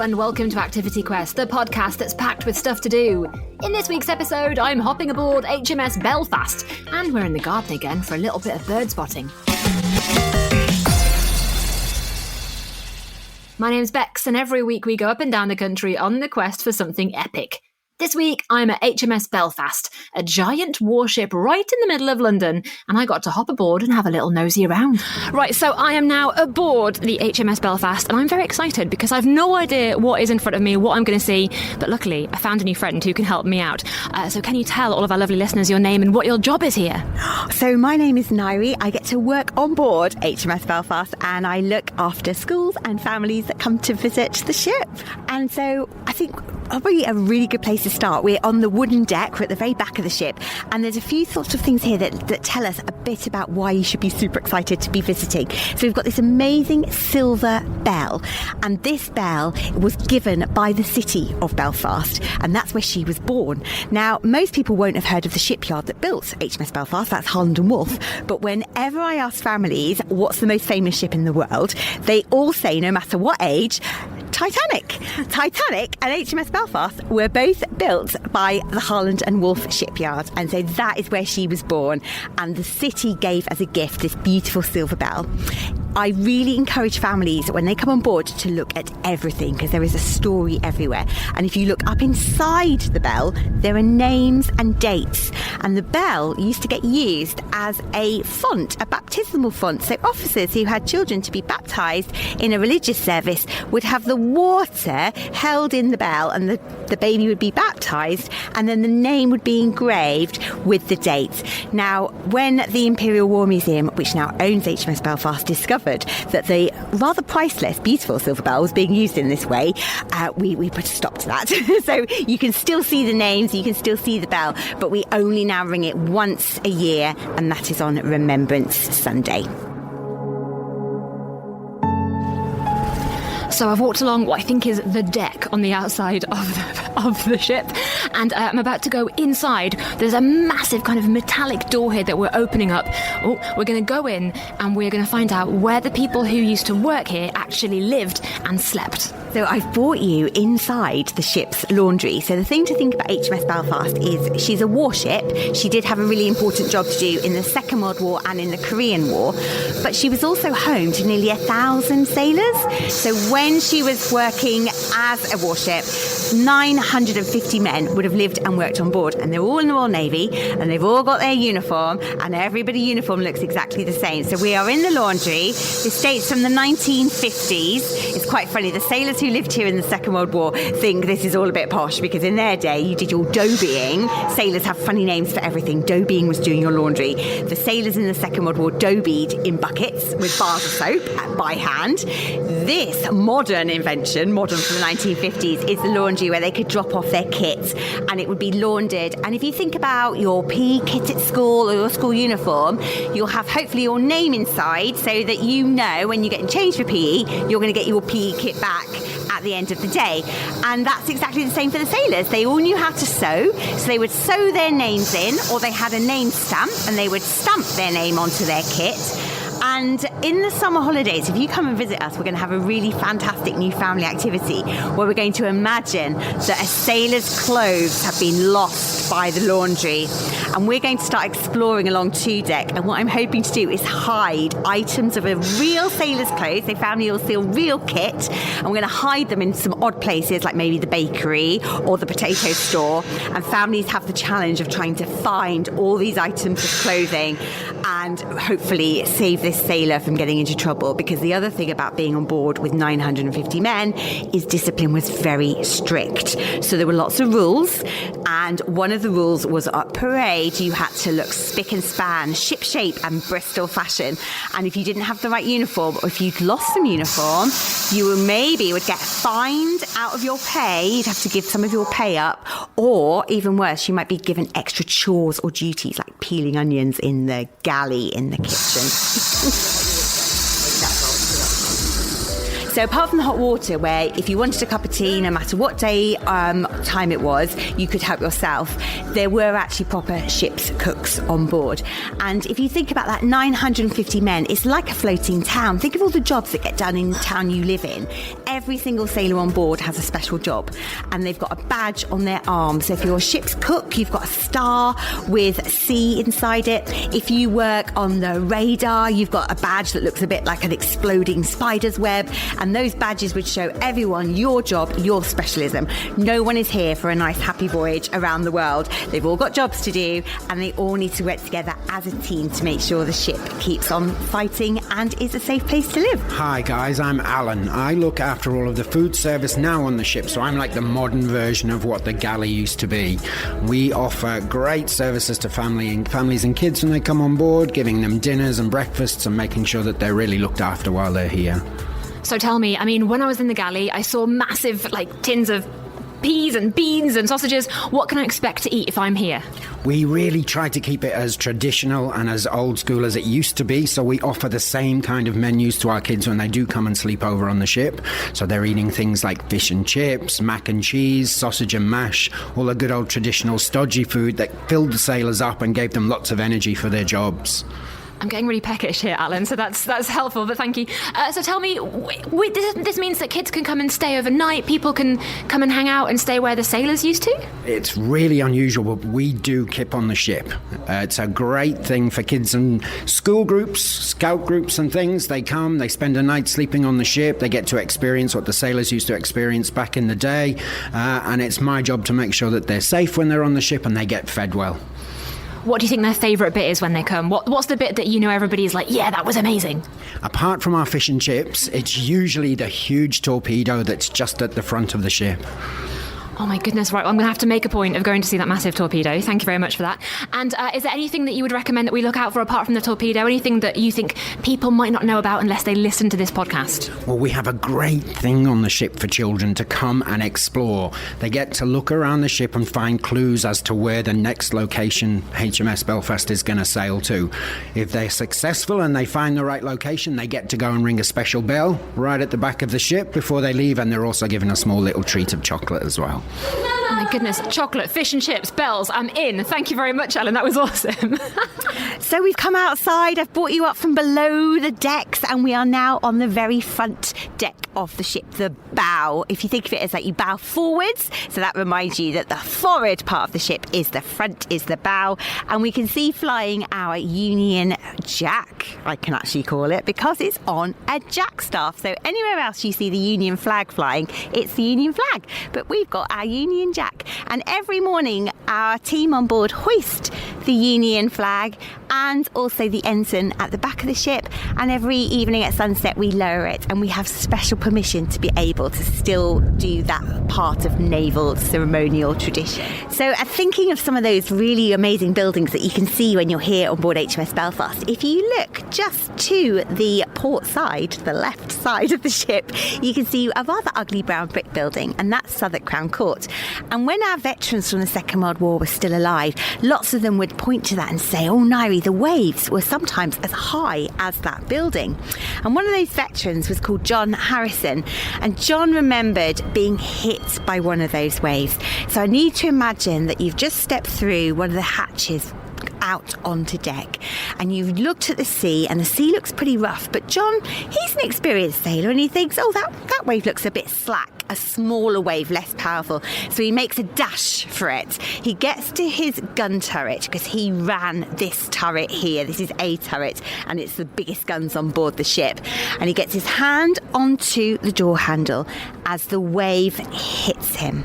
and welcome to Activity Quest, the podcast that's packed with stuff to do. In this week's episode, I'm hopping aboard HMS Belfast, and we're in the garden again for a little bit of bird spotting. My name's Bex, and every week we go up and down the country on the quest for something epic. This week, I'm at HMS Belfast, a giant warship right in the middle of London, and I got to hop aboard and have a little nosy around. Right, so I am now aboard the HMS Belfast, and I'm very excited because I've no idea what is in front of me, what I'm going to see, but luckily I found a new friend who can help me out. So can you tell all of our lovely listeners your name and what your job is here? So my name is Nairi. I get to work on board HMS Belfast, and I look after schools and families that come to visit the ship. And so I think probably a really good place to start. We're on the wooden deck, we're at the very back of the ship, and there's a few sorts of things here that tell us a bit about why you should be super excited to be visiting. So we've got this amazing silver bell, and this bell was given by the city of Belfast, and that's where she was born. Now, most people won't have heard of the shipyard that built HMS Belfast, that's Holland and Wolff, but whenever I ask families what's the most famous ship in the world, they all say, no matter what age, Titanic and HMS Belfast were both built by the Holland and Wolff shipyard, and so that is where she was born, and the city gave as a gift this beautiful silver bell. I really encourage families when they come on board to look at everything, because there is a story everywhere, and if you look up inside the bell there are names and dates, and the bell used to get used as a font, a baptismal font, so officers who had children to be baptised in a religious service would have the water held in the bell, and the baby would be baptised, and then the name would be engraved with the dates. Now, when the Imperial War Museum, which now owns HMS Belfast, discovered that the rather priceless, beautiful silver bell was being used in this way, we put a stop to that. So you can still see the names, you can still see the bell, but we only now ring it once a year, and that is on Remembrance Sunday. So I've walked along what I think is the deck on the outside of the ship, and I'm about to go inside. There's a massive kind of metallic door here that we're opening up. Oh, we're going to go in and we're going to find out where the people who used to work here actually lived and slept. So I've brought you inside the ship's laundry. So the thing to think about HMS Belfast is she's a warship. She did have a really important job to do in the Second World War and in the Korean War, but she was also home to nearly 1,000 sailors. So when she was working as a warship, 950 men would have lived and worked on board, and they're all in the Royal Navy, and they've all got their uniform, and everybody's uniform looks exactly the same. So we are in the laundry. This dates from the 1950s. It's quite funny. The sailors who lived here in the Second World War think this is all a bit posh, because in their day you did your dobying. Sailors have funny names for everything. Dobying was doing your laundry. The sailors in the Second World War dobied in buckets with bars of soap by hand. This modern invention, modern from the 1950s, is the laundry where they could drop off their kit and it would be laundered. And if you think about your PE kit at school or your school uniform, you'll have hopefully your name inside, so that you know when you're getting changed for PE, you're going to get your PE kit back at the end of the day. And that's exactly the same for the sailors. They all knew how to sew, so they would sew their names in, or they had a name stamp and they would stamp their name onto their kit. And in the summer holidays, if you come and visit us, we're going to have a really fantastic new family activity where we're going to imagine that a sailor's clothes have been lost by the laundry. And we're going to start exploring along 2 deck. And what I'm hoping to do is hide items of a real sailor's clothes. So family will see a real kit. And we're going to hide them in some odd places, like maybe the bakery or the potato store. And families have the challenge of trying to find all these items of clothing and hopefully save this sailor from getting into trouble. Because the other thing about being on board with 950 men is discipline was very strict. So there were lots of rules, and one of the rules was at parade you had to look spick and span, ship shape and Bristol fashion. And if you didn't have the right uniform, or if you'd lost some uniform, you would get fined out of your pay. You'd have to give some of your pay up, or even worse, you might be given extra chores or duties like peeling onions in the galley in the kitchen. So apart from the hot water, where if you wanted a cup of tea, no matter what day, time it was, you could help yourself, there were actually proper ship's cooks on board. And if you think about that, 950 men, it's like a floating town. Think of all the jobs that get done in the town you live in. Every single sailor on board has a special job, and they've got a badge on their arm. So if you're a ship's cook, you've got a star with C inside it. If you work on the radar, you've got a badge that looks a bit like an exploding spider's web, and those badges would show everyone your job, your specialism. No one is here for a nice happy voyage around the world. They've all got jobs to do, and they all need to work together as a team to make sure the ship keeps on fighting and is a safe place to live. Hi guys, I'm Alan. I look after all of the food service now on the ship, so I'm like the modern version of what the galley used to be. We offer great services to families and kids when they come on board, giving them dinners and breakfasts and making sure that they're really looked after while they're here. So tell me, when I was in the galley, I saw massive tins of peas and beans and sausages. What can I expect to eat if I'm here? We really try to keep it as traditional and as old school as it used to be, so we offer the same kind of menus to our kids when they do come and sleep over on the ship. So they're eating things like fish and chips, mac and cheese, sausage and mash, all the good old traditional stodgy food that filled the sailors up and gave them lots of energy for their jobs. I'm getting really peckish here, Alan, so that's helpful, but thank you. So tell me, this means that kids can come and stay overnight, people can come and hang out and stay where the sailors used to? It's really unusual, but we do kip on the ship. It's a great thing for kids and school groups, scout groups and things. They come, they spend a night sleeping on the ship, they get to experience what the sailors used to experience back in the day, and it's my job to make sure that they're safe when they're on the ship and they get fed well. What do you think their favourite bit is when they come? What's the bit that everybody's like, yeah, that was amazing? Apart from our fish and chips, it's usually the huge torpedo that's just at the front of the ship. Oh my goodness, right, well, I'm going to have to make a point of going to see that massive torpedo. Thank you very much for that. And is there anything that you would recommend that we look out for apart from the torpedo? Anything that you think people might not know about unless they listen to this podcast? Well, we have a great thing on the ship for children to come and explore. They get to look around the ship and find clues as to where the next location HMS Belfast is going to sail to. If they're successful and they find the right location, they get to go and ring a special bell right at the back of the ship before they leave, and they're also given a small little treat of chocolate as well. Oh my goodness, chocolate, fish and chips, bells, I'm in. Thank you very much, Alan, that was awesome. So we've come outside, I've brought you up from below the decks, and we are now on the very front deck of the ship, the bow. If you think of it as you bow forwards, so that reminds you that the forward part of the ship is the front, is the bow, and we can see flying our Union Jack, I can actually call it, because it's on a jackstaff. So anywhere else you see the Union flag flying, it's the Union flag, but we've got our Union Jack, and every morning our team on board hoist the Union flag and also the ensign at the back of the ship, and every evening at sunset we lower it, and we have special permission to be able to still do that part of naval ceremonial tradition. So thinking of some of those really amazing buildings that you can see when you're here on board HMS Belfast, if you look just to the port side, the left side of the ship, you can see a rather ugly brown brick building, and that's Southwark Crown Court. And when our veterans from the Second World War were still alive, lots of them would point to that and say, oh Nairi, the waves were sometimes as high as that building. And one of those veterans was called John Harrison, and John remembered being hit by one of those waves. So I need to imagine that you've just stepped through one of the hatches out onto deck, and you've looked at the sea, and the sea looks pretty rough, but John, he's an experienced sailor, and he thinks, oh, that wave looks a bit slack, a smaller wave, less powerful. So he makes a dash for it. He gets to his gun turret, because he ran this turret here. This is a turret, and it's the biggest guns on board the ship. And he gets his hand onto the door handle as the wave hits him.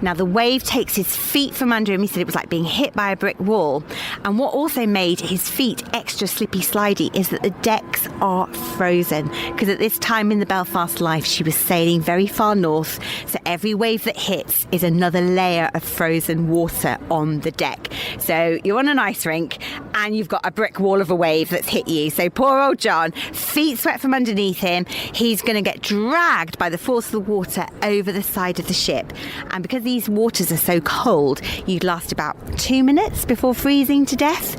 Now, the wave takes his feet from under him. He said it was like being hit by a brick wall. And what also made his feet extra slippy slidey is that the decks are frozen, because at this time in the Belfast life, she was sailing very far north. So every wave that hits is another layer of frozen water on the deck. So you're on an ice rink and you've got a brick wall of a wave that's hit you. So poor old John, feet sweat from underneath him. He's going to get dragged by the force of the water over the side of the ship. And because these waters are so cold, you'd last about 2 minutes before freezing to death.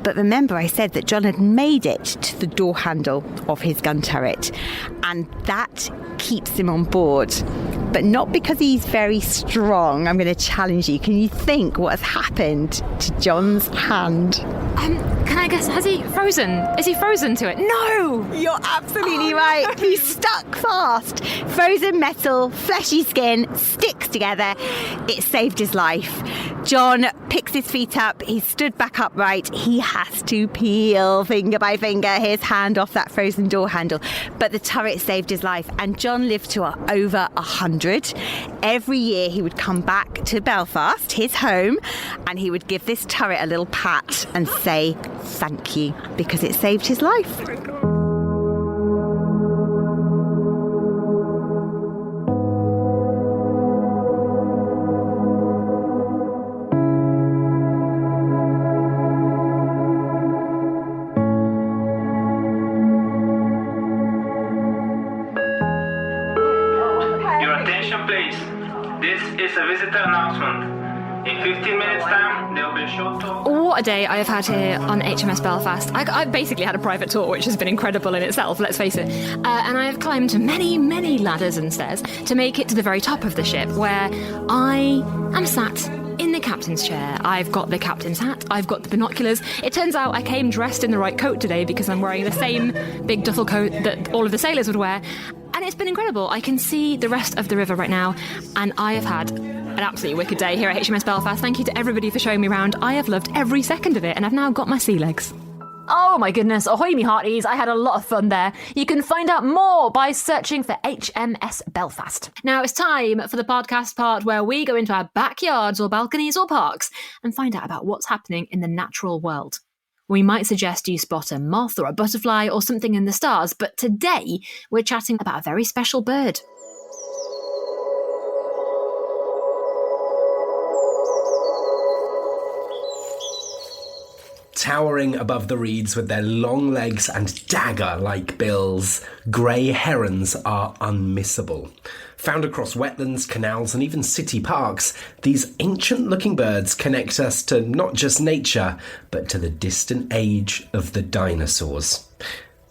But remember, I said that John had made it to the door handle of his gun turret, and that keeps him on board. But not because he's very strong. I'm going to challenge you. Can you think what has happened to John's hand? Can I guess, has he frozen? Is he frozen to it? No! You're absolutely right. No. He's stuck fast. Frozen metal, fleshy skin, sticks together. It saved his life. John picks his feet up. He stood back upright. He has to peel finger by finger his hand off that frozen door handle. But the turret saved his life, and John lived to over 100. Every year he would come back to Belfast, his home, and he would give this turret a little pat and say thank you, because it saved his life. Please, this is a visitor announcement. In 15 minutes time, there will be a short tour. What a day I have had here on HMS Belfast. I've basically had a private tour, which has been incredible in itself, let's face it. And I have climbed many, many ladders and stairs to make it to the very top of the ship, where I am sat in the captain's chair. I've got the captain's hat, I've got the binoculars. It turns out I came dressed in the right coat today because I'm wearing the same big duffel coat that all of the sailors would wear. And it's been incredible. I can see the rest of the river right now, and I have had an absolutely wicked day here at HMS Belfast. Thank you to everybody for showing me around. I have loved every second of it, and I've now got my sea legs. Oh my goodness, ahoy me hearties, I had a lot of fun there. You can find out more by searching for HMS Belfast. Now it's time for the podcast part where we go into our backyards or balconies or parks and find out about what's happening in the natural world. We might suggest you spot a moth or a butterfly or something in the stars, but today we're chatting about a very special bird. Towering above the reeds with their long legs and dagger-like bills, grey herons are unmissable. Found across wetlands, canals and even city parks, these ancient-looking birds connect us to not just nature, but to the distant age of the dinosaurs.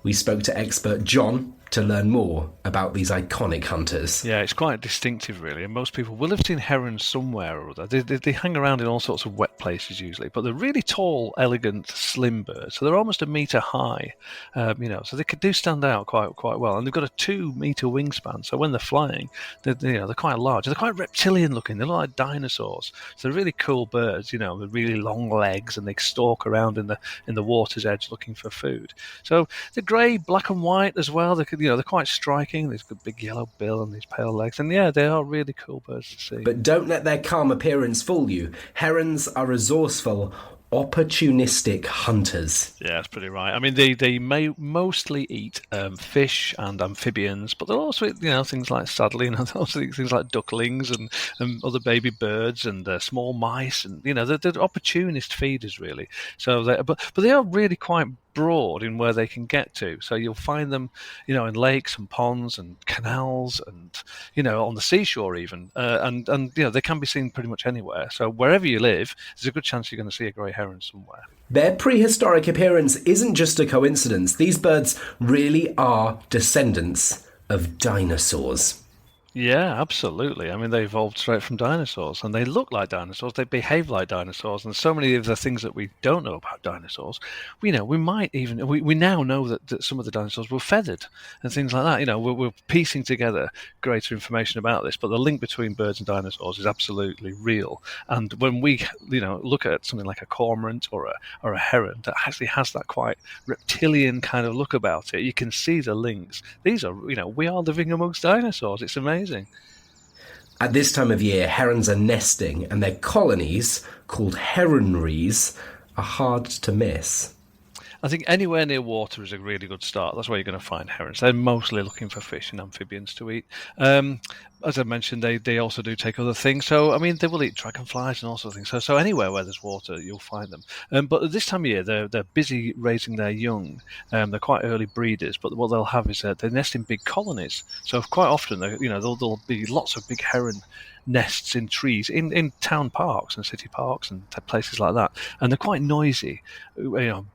We spoke to expert John to learn more about these iconic hunters. Yeah, it's quite distinctive, really, and most people will have seen herons somewhere or other. They hang around in all sorts of wet places usually, but they're really tall, elegant, slim birds, so they're almost a metre high, so they do stand out quite well, and they've got a 2-metre wingspan, so when they're flying, they're quite large. They're quite reptilian looking, they look like dinosaurs, so they're really cool birds, with really long legs, and they stalk around in the water's edge looking for food. So they're grey, black and white as well. They're quite striking. They've got a big yellow bill and these pale legs. And yeah, they are really cool birds to see. But don't let their calm appearance fool you. Herons are resourceful, opportunistic hunters. Yeah, that's pretty right. I mean, they may mostly eat fish and amphibians, but they'll also eat, things like, sadly, also eat things like ducklings and other baby birds and small mice. And, they're opportunist feeders, really. So, but they are really quite broad in where they can get to. So you'll find them, in lakes and ponds and canals and, on the seashore even. And they can be seen pretty much anywhere. So wherever you live, there's a good chance you're going to see a grey heron somewhere. Their prehistoric appearance isn't just a coincidence. These birds really are descendants of dinosaurs. Yeah, absolutely. I mean, they evolved straight from dinosaurs, and they look like dinosaurs. They behave like dinosaurs, and so many of the things that we don't know about dinosaurs, we now know that some of the dinosaurs were feathered and things like that. We're piecing together greater information about this, but the link between birds and dinosaurs is absolutely real. And when we, look at something like a cormorant or a heron that actually has that quite reptilian kind of look about it, you can see the links. These are, we are living amongst dinosaurs. It's amazing. At this time of year, herons are nesting, and their colonies, called heronries, are hard to miss. I think anywhere near water is a really good start. That's where you're going to find herons. They're mostly looking for fish and amphibians to eat. As I mentioned, they also do take other things. So, I mean, they will eat dragonflies and all sorts of things. So anywhere where there's water, you'll find them. But at this time of year, they're busy raising their young. They're quite early breeders, but what they'll have is they nest in big colonies. So quite often, there'll be lots of big heron nests in trees in town parks and city parks and places like that, and they're quite noisy,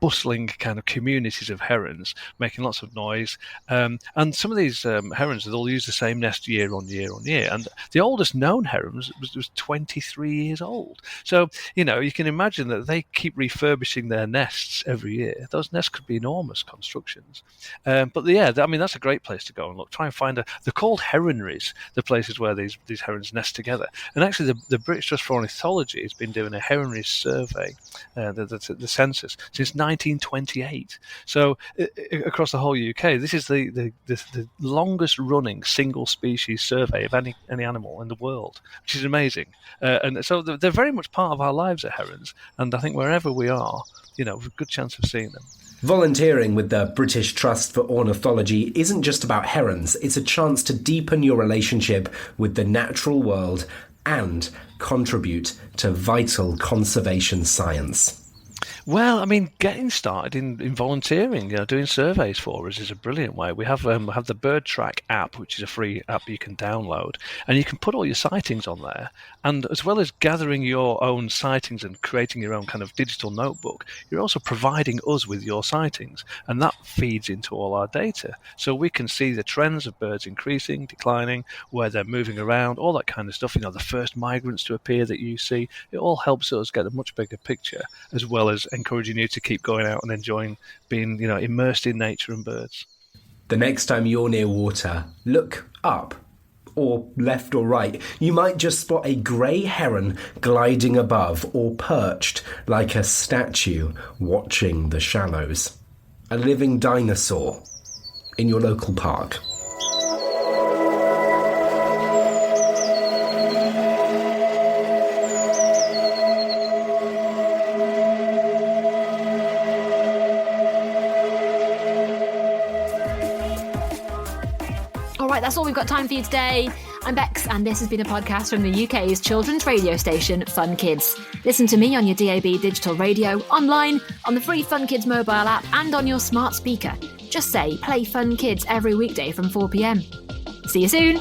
bustling kind of communities of herons making lots of noise. And some of these herons, they'll use the same nest year on year on year. And the oldest known heron was 23 years old. So, you can imagine that they keep refurbishing their nests every year. Those nests could be enormous constructions. But that's a great place to go and look. Try and find they're called heronries, the places where these herons nest together. And actually, the British Trust for Ornithology has been doing a heronry survey, the census, since 1928. So across the whole UK, this is the longest running single species survey of any animal in the world, which is amazing. And so they're very much part of our lives, at herons. And I think wherever we are, we've a good chance of seeing them. Volunteering with the British Trust for Ornithology isn't just about herons, it's a chance to deepen your relationship with the natural world and contribute to vital conservation science. Well, getting started in volunteering, doing surveys for us is a brilliant way. We have the Bird Track app, which is a free app you can download, and you can put all your sightings on there. And as well as gathering your own sightings and creating your own kind of digital notebook, you're also providing us with your sightings, and that feeds into all our data. So we can see the trends of birds increasing, declining, where they're moving around, all that kind of stuff. The first migrants to appear that you see. It all helps us get a much bigger picture, as well as encouraging you to keep going out and enjoying being, immersed in nature and birds. The next time you're near water, look up, or left or right. You might just spot a grey heron gliding above or perched like a statue watching the shallows. A living dinosaur in your local park. That's all we've got time for you today. I'm Bex, and this has been a podcast from the UK's children's radio station, Fun Kids. Listen to me on your DAB digital radio, online, on the free Fun Kids mobile app, and on your smart speaker. Just say, play Fun Kids every weekday from 4 p.m. See you soon.